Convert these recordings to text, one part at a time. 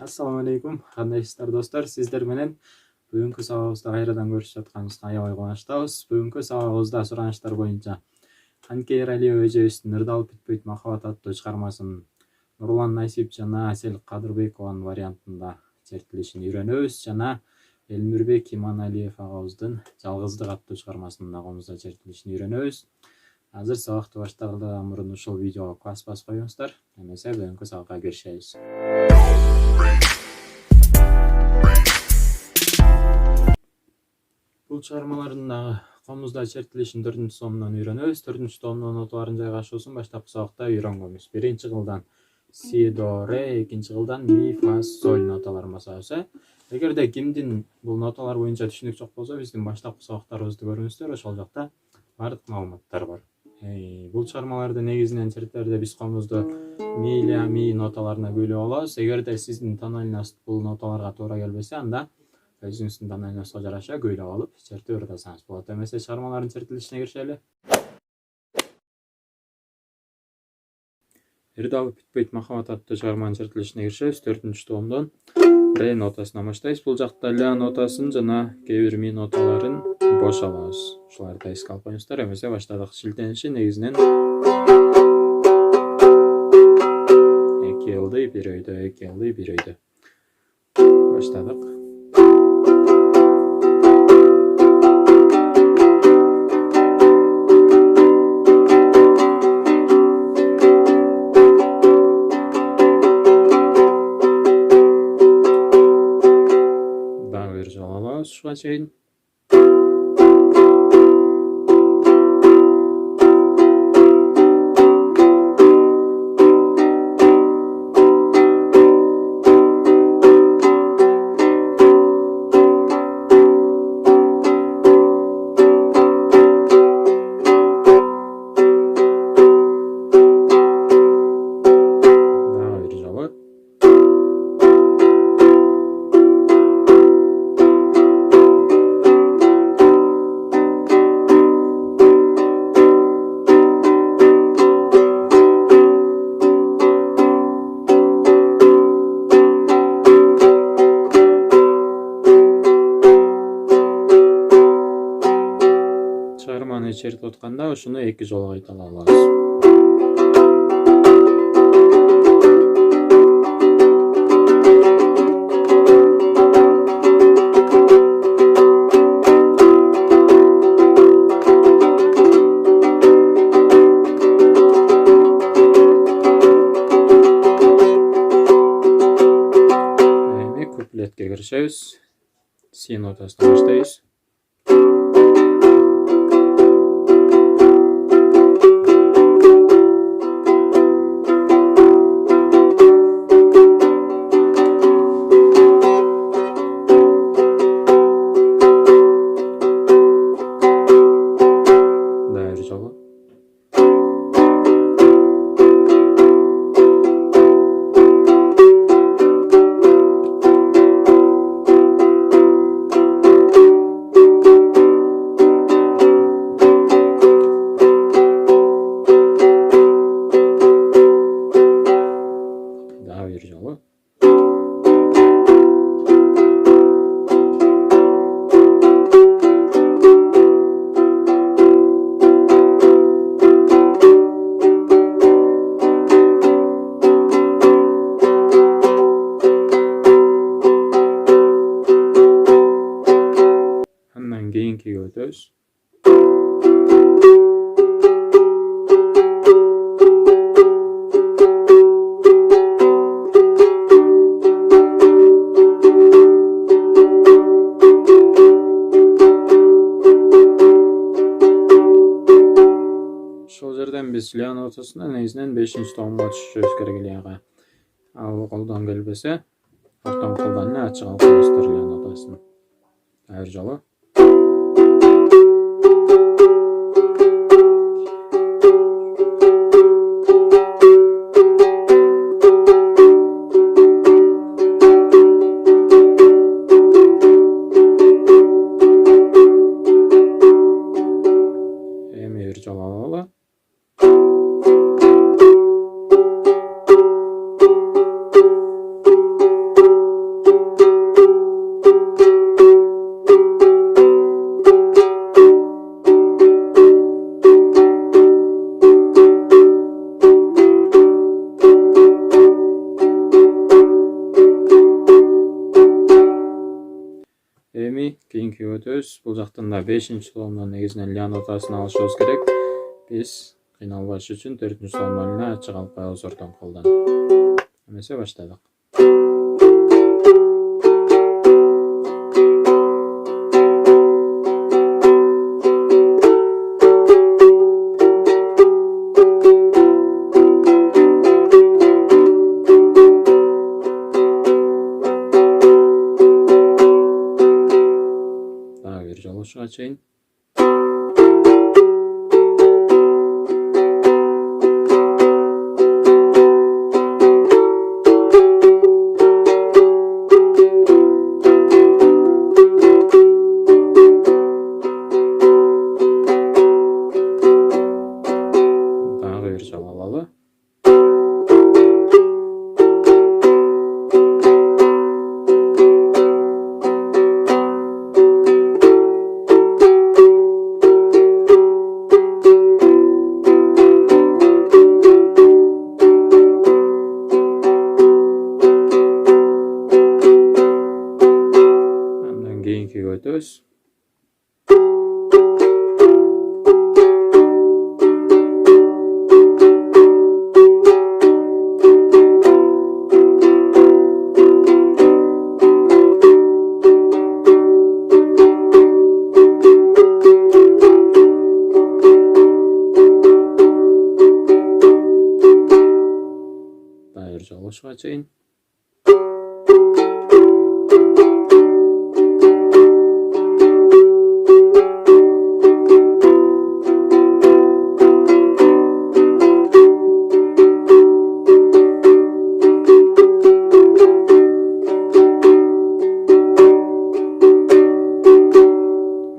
Assalamu alaikum, qandaysыздар достар? Сиздер менен бүгүнкү сабагыбызда кайрадан көрүшүп жатканыбызга аябай кубанычтабыз. Бүгүнкү сабагыбызда сураныштар боюнча Ханке Эралиева эжебиздин «Ырдалып бүтпөйт махабат» аттуу чыгармасын Нурлан Насип жана Асель Кадырбекованын вариантында чертилишин үйрөнөбүз жана Элмирбек Иманалиев агабыздын «Жалгыздык» аттуу чыгармасынын агабызда чертилишин үйрөнөбүз. Азыр сабакты баштагандан мурун ушул видеого класс басып коюңуздар. Эмесе бүгүнкү сабакка киришебиз. Бул чыгармалардын комузда чертилишин 4-томдон үйрөнөбүз. 4-томдун ноталарын жайгашуусун баштапкы сабакта үйрөнгөнбүз. Биринчи кылдан си, до, ре, экинчи кылдан ми, фа, соль ноталарын басабыз. Эгерде кимдин бул ноталар боюнча түшүнүк жок болсо, биздин баштапкы сабактарыбызды көрүңүздөр, ошол жакта бардык маалыматтар бар. Бул чыгармаларды негизинен черттерде биз комузду ми, ля, ми ноталарына бөлүп алабыз. Эгерде сиздин тональность бул ноталарга туура келбесе, анда өзүңүздүн тональностько жараша көйлөп алып чертип ырдасаңыз болот. Эмесе чыгармалардын чертилишине киришели. «Ырдалып бүтпөйт махабат» аттуу чыгарманын чертилишине киришебиз. 4-томдон ре нотасынан баштайбыз. Бул жакта ля нотасын жана кээ бир ми ноталарын бош алабыз. Ушуларды эске алып коюңуздар. Эмесе баштадык. Шилтениши негизинен 2 ылдый, 1 өйдө, 2 ылдый, 1 өйдө. Баштадык. Ушуга чейин чыгарманы чертип атканда ушуну 2 жолу кайталап алабыз. Куплетке киришебиз. Си нотасынан баштайбыз. Андан кийинкиге өтөбүз. Ошол жерден биз ля нотасына негизинен 5-томго түшүшүбүз керек ляга. Ал колдон келбесе, ортон колдон эле ачык алып коесуздар ля нотасын. Бир жолу. кийинки өтөбүз. Бул жактан да 5-томдон негизинен ля нотасын алышыбыз керек. Биз кыйналбаш үчүн 4-томдон эле ачык алып коебуз ортон колдон. Эмесе баштадык. Бир жолу ушуга чейин. Дагы бир жолу алалы. Андан кийинкиге өтөбүз. Дагы бир жолу ушуга чейин.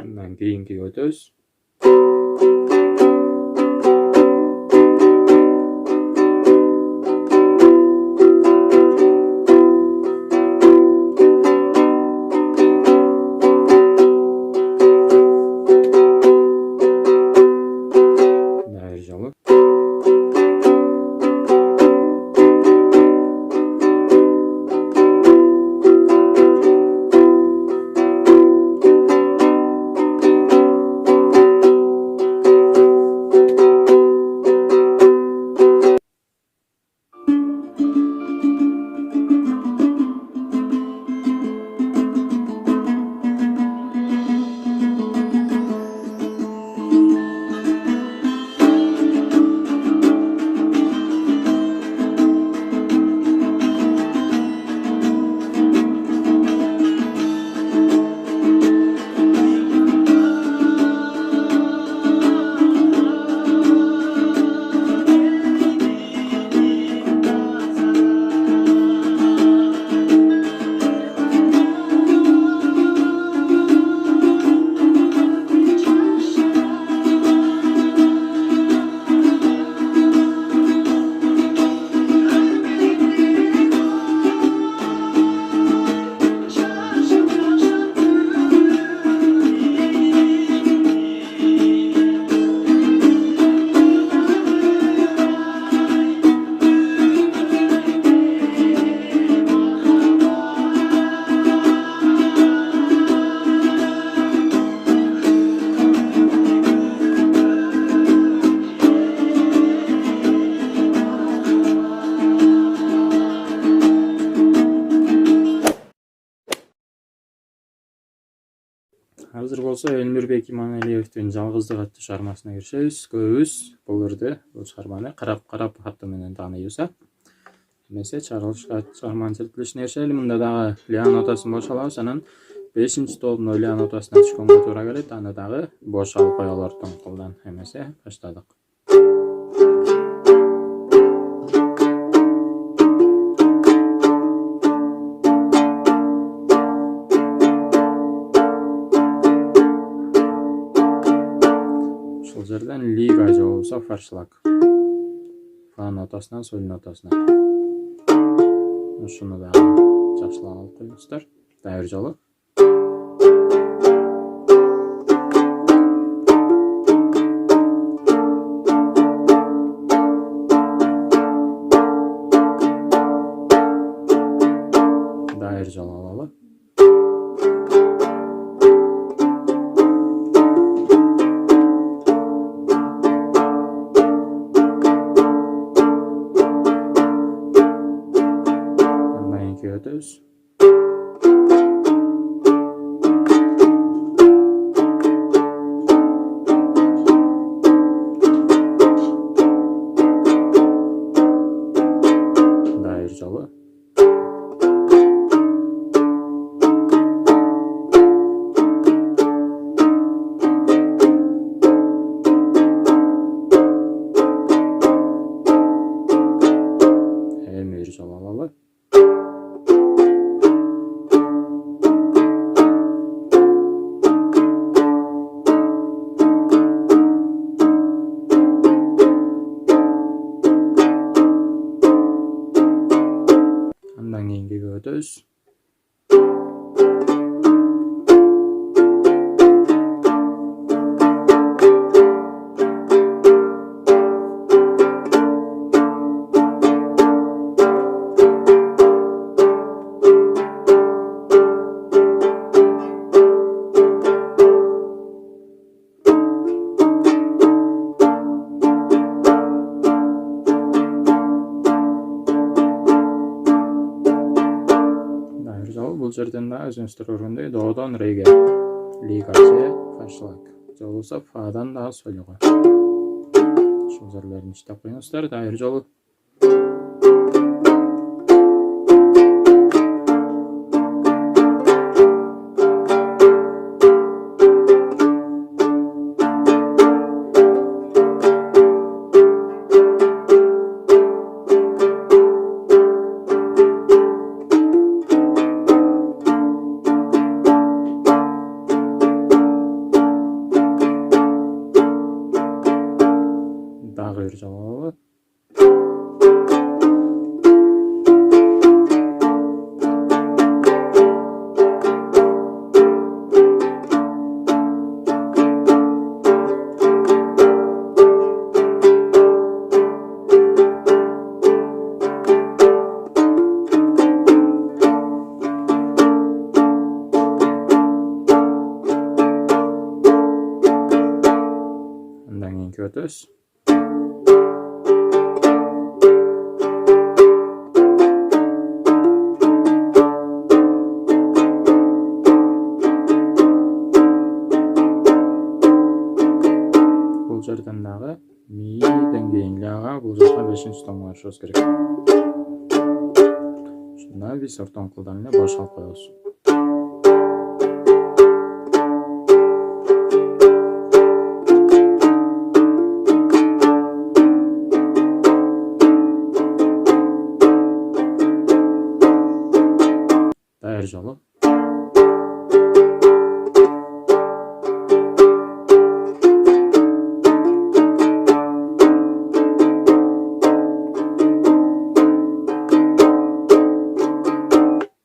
Андан кийинкиге өтөбүз. Дагы бир жолу. Азыр болсо Элмирбек Иманалиевдин Жалгыздык аттуу чыгармасына киришебиз. Көбүбүз бул чыгарманы карап аттуу менен тааныйбыз. Эмесе чыгарманын чертилишине киришели. Мында дагы ля нотасын бош алабыз. Анан 5-томдо ля нотасына түшкөнгө туура келет. Аны дагы бош алып коелу ортон колдон. Эмесе баштадык. Ушул жерден лига же болбосо фаршлаг. Фа нотасынан соль нотасына. Ушуну дагы жакшылап алып коюңуздар. Дагы бир жолу. Дагы бир жолу алалы. өтөбүз. Бул жерден да өзүңүздөр көргөндөй доодон реге, лига же фашлаг, же болбосо фадан да сольго. Ушул жерлерин иштеп коюңуздар. Дагы бир жолу. Дагы бир жолу. Андан кийинки өтөбүз. Бул жерден дагы ми деңгейин ляга, бул жака 5-чи тонго барышыбыз керек. Ушунда биз ортон кылдан эле бошолуп коебуз. Дагы бир жолу.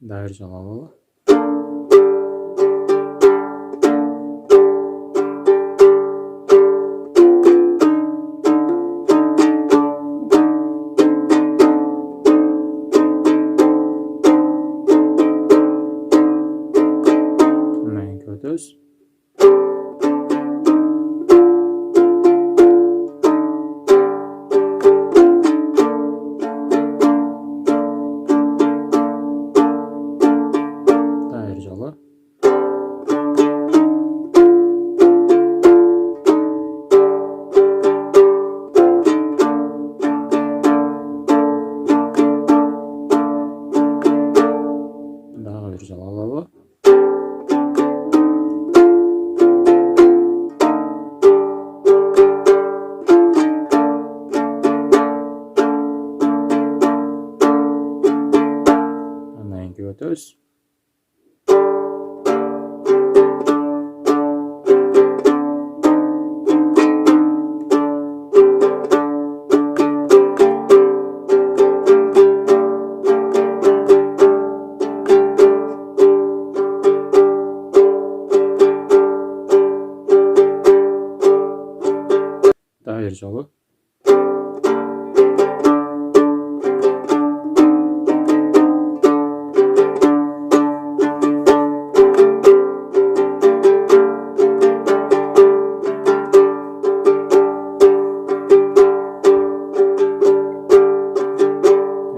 Дагы бир жолу алалы. Андан кийинки өтөбүз. Дагы бир жолу. Дагы бир жолу алалы. Андан кийинки өтөбүз. Дагы бир жолу.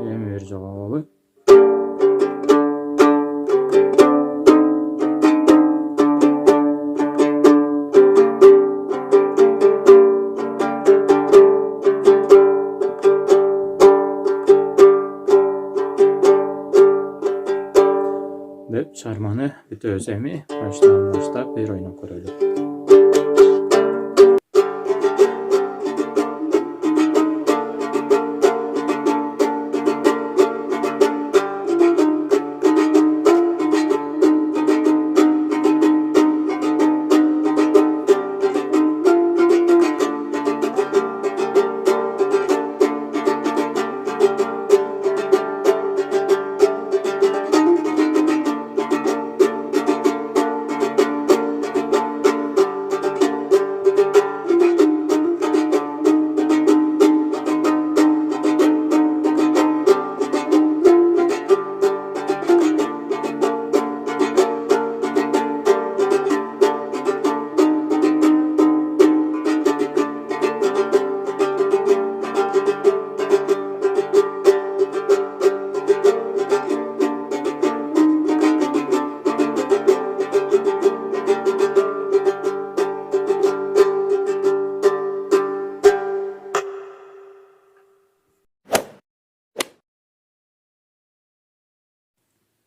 Эми бир жолу алалы. Деп чыгарманы бүтөбүз. Эми баштан баштап бир ойноп көрөлү.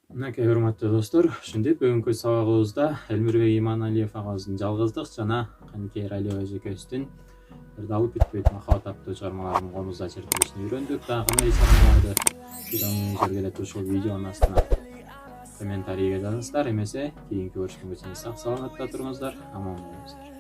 Мынакей урматтуу достор, ушинтип бүгүнкү сабагыбызда Элмирбек Иманалиев агабыздын «Жалгыздык» жана Каникей Эралиева эжекебиздин бир алып бүтпөйт махабат аттуу чыгармаларынын комузда чертилишин үйрөндүк. Дагы кандай чыгармаларды үйрөнгүңүздөр келет ушул видеонун астына комментарийге жазыңыздар. Эмесе кийинки көрүшкөнгө чейин сак саламатта туруңуздар, аман болуңуздар.